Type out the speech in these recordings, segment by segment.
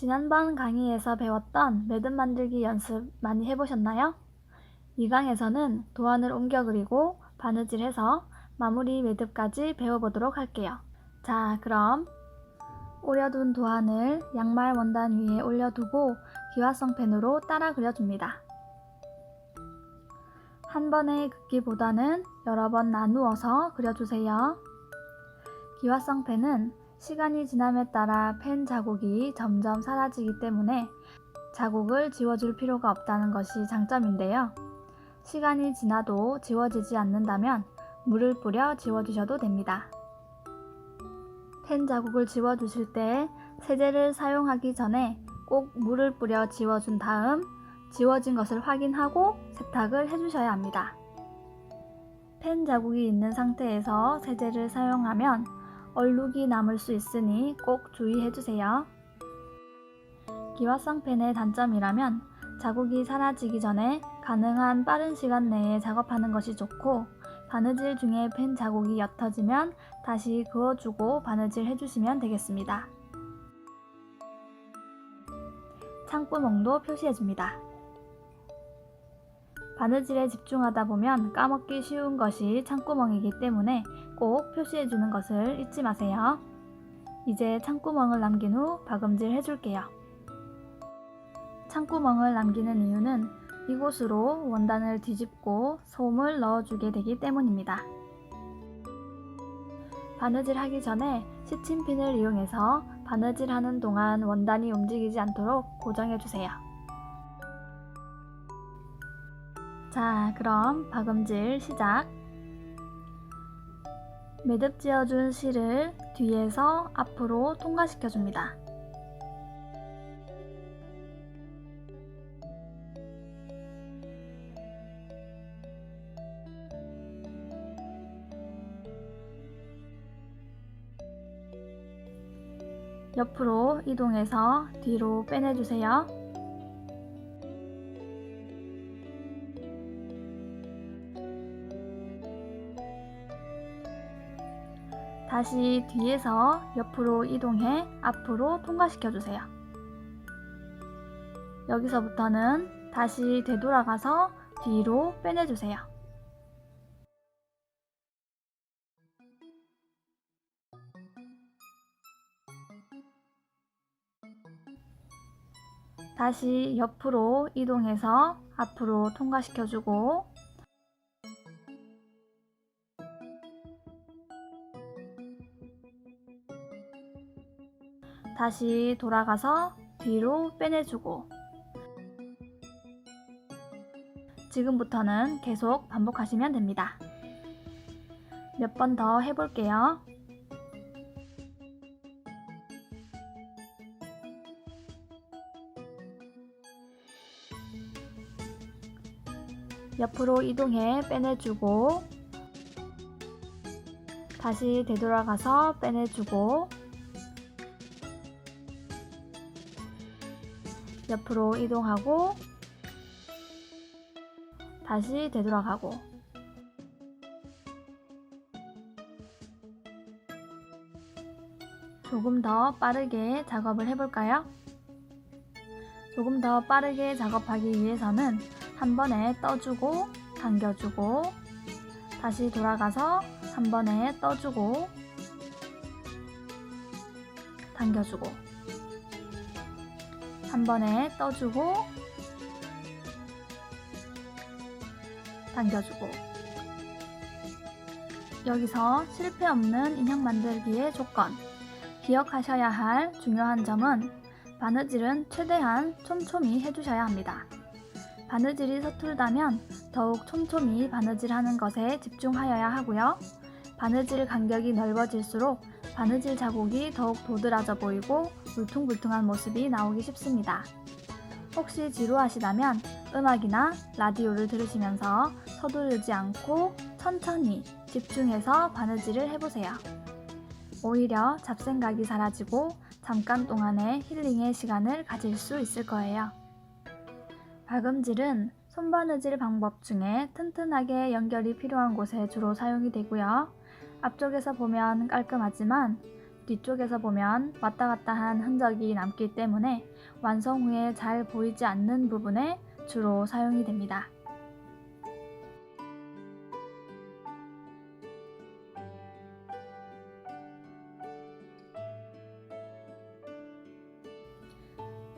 지난번 강의에서 배웠던 매듭 만들기 연습 많이 해보셨나요? 이 강에서는 도안을 옮겨 그리고 바느질해서 마무리 매듭까지 배워보도록 할게요. 자, 그럼 오려둔 도안을 양말 원단 위에 올려두고 기와성 펜으로 따라 그려줍니다. 한 번에 긋기보다는 여러 번 나누어서 그려주세요. 기와성 펜은 시간이 지남에 따라 펜 자국이 점점 사라지기 때문에 자국을 지워줄 필요가 없다는 것이 장점인데요. 시간이 지나도 지워지지 않는다면 물을 뿌려 지워주셔도 됩니다. 펜 자국을 지워주실 때 세제를 사용하기 전에 꼭 물을 뿌려 지워준 다음 지워진 것을 확인하고 세탁을 해주셔야 합니다. 펜 자국이 있는 상태에서 세제를 사용하면 얼룩이 남을 수 있으니 꼭 주의해주세요. 기와성 펜의 단점이라면 자국이 사라지기 전에 가능한 빠른 시간 내에 작업하는 것이 좋고, 바느질 중에 펜 자국이 옅어지면 다시 그어주고 바느질 해주시면 되겠습니다. 창구멍도 표시해줍니다. 바느질에 집중하다 보면 까먹기 쉬운 것이 창구멍이기 때문에 꼭 표시해주는 것을 잊지 마세요. 이제 창구멍을 남긴 후 박음질 해줄게요. 창구멍을 남기는 이유는 이곳으로 원단을 뒤집고 솜을 넣어주게 되기 때문입니다. 바느질 하기 전에 시침핀을 이용해서 바느질 하는 동안 원단이 움직이지 않도록 고정해주세요. 자, 그럼 박음질 시작! 매듭 지어준 실을 뒤에서 앞으로 통과시켜줍니다. 옆으로 이동해서 뒤로 빼내주세요. 다시 뒤에서 옆으로 이동해 앞으로 통과시켜주세요. 여기서부터는 다시 되돌아가서 뒤로 빼내주세요. 다시 옆으로 이동해서 앞으로 통과시켜주고, 다시 돌아가서 뒤로 빼내주고, 지금부터는 계속 반복하시면 됩니다. 몇 번 더 해볼게요. 옆으로 이동해 빼내주고, 다시 되돌아가서 빼내주고, 옆으로 이동하고, 다시 되돌아가고, 조금 더 빠르게 작업을 해볼까요? 조금 더 빠르게 작업하기 위해서는 한 번에 떠주고 당겨주고, 다시 돌아가서 한 번에 떠주고 당겨주고, 한 번에 떠주고 당겨주고. 여기서 실패 없는 인형 만들기의 조건, 기억하셔야 할 중요한 점은 바느질은 최대한 촘촘히 해주셔야 합니다. 바느질이 서툴다면 더욱 촘촘히 바느질하는 것에 집중하여야 하고요. 바느질 간격이 넓어질수록 바느질 자국이 더욱 도드라져 보이고 울퉁불퉁한 모습이 나오기 쉽습니다. 혹시 지루하시다면 음악이나 라디오를 들으시면서 서두르지 않고 천천히 집중해서 바느질을 해보세요. 오히려 잡생각이 사라지고 잠깐 동안의 힐링의 시간을 가질 수 있을 거예요. 박음질은 손바느질 방법 중에 튼튼하게 연결이 필요한 곳에 주로 사용이 되고요. 앞쪽에서 보면 깔끔하지만 뒤쪽에서 보면 왔다 갔다 한 흔적이 남기 때문에 완성 후에 잘 보이지 않는 부분에 주로 사용이 됩니다.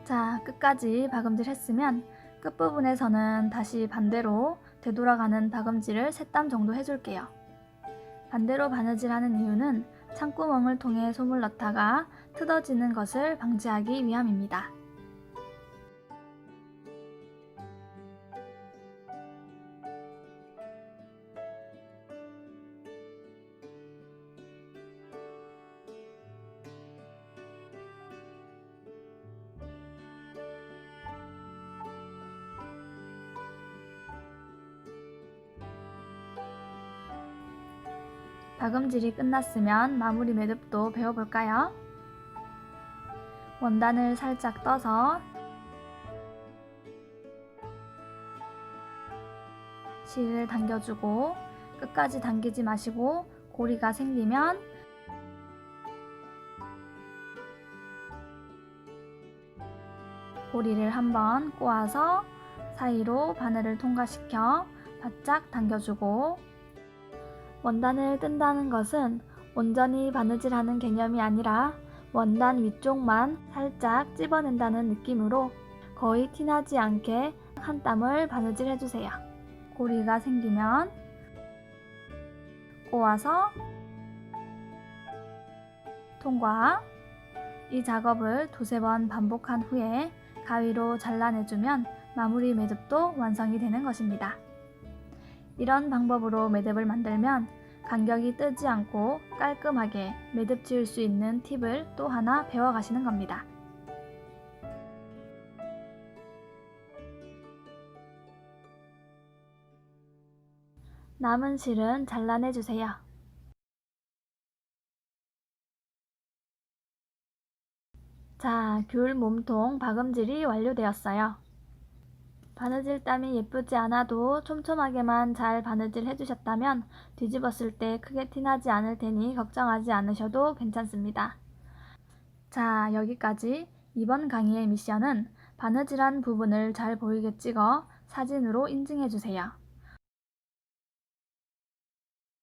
자, 끝까지 박음질 했으면 끝부분에서는 다시 반대로 되돌아가는 박음질을 3땀 정도 해줄게요. 반대로 바느질 하는 이유는 창구멍을 통해 솜을 넣다가 뜯어지는 것을 방지하기 위함입니다. 박음질이 끝났으면 마무리 매듭도 배워볼까요? 원단을 살짝 떠서 실을 당겨주고 끝까지 당기지 마시고 고리가 생기면 고리를 한번 꼬아서 사이로 바늘을 통과시켜 바짝 당겨주고, 원단을 뜬다는 것은 온전히 바느질하는 개념이 아니라 원단 위쪽만 살짝 찝어낸다는 느낌으로 거의 티나지 않게 한 땀을 바느질 해주세요. 고리가 생기면 꼬아서 통과. 이 작업을 2~3번 반복한 후에 가위로 잘라내주면 마무리 매듭도 완성이 되는 것입니다. 이런 방법으로 매듭을 만들면 간격이 뜨지 않고 깔끔하게 매듭 지을 수 있는 팁을 또 하나 배워가시는 겁니다. 남은 실은 잘라내주세요. 자, 귤 몸통 박음질이 완료되었어요. 바느질 땀이 예쁘지 않아도 촘촘하게만 잘 바느질 해주셨다면 뒤집었을 때 크게 티나지 않을 테니 걱정하지 않으셔도 괜찮습니다. 자, 여기까지. 이번 강의의 미션은 바느질한 부분을 잘 보이게 찍어 사진으로 인증해주세요.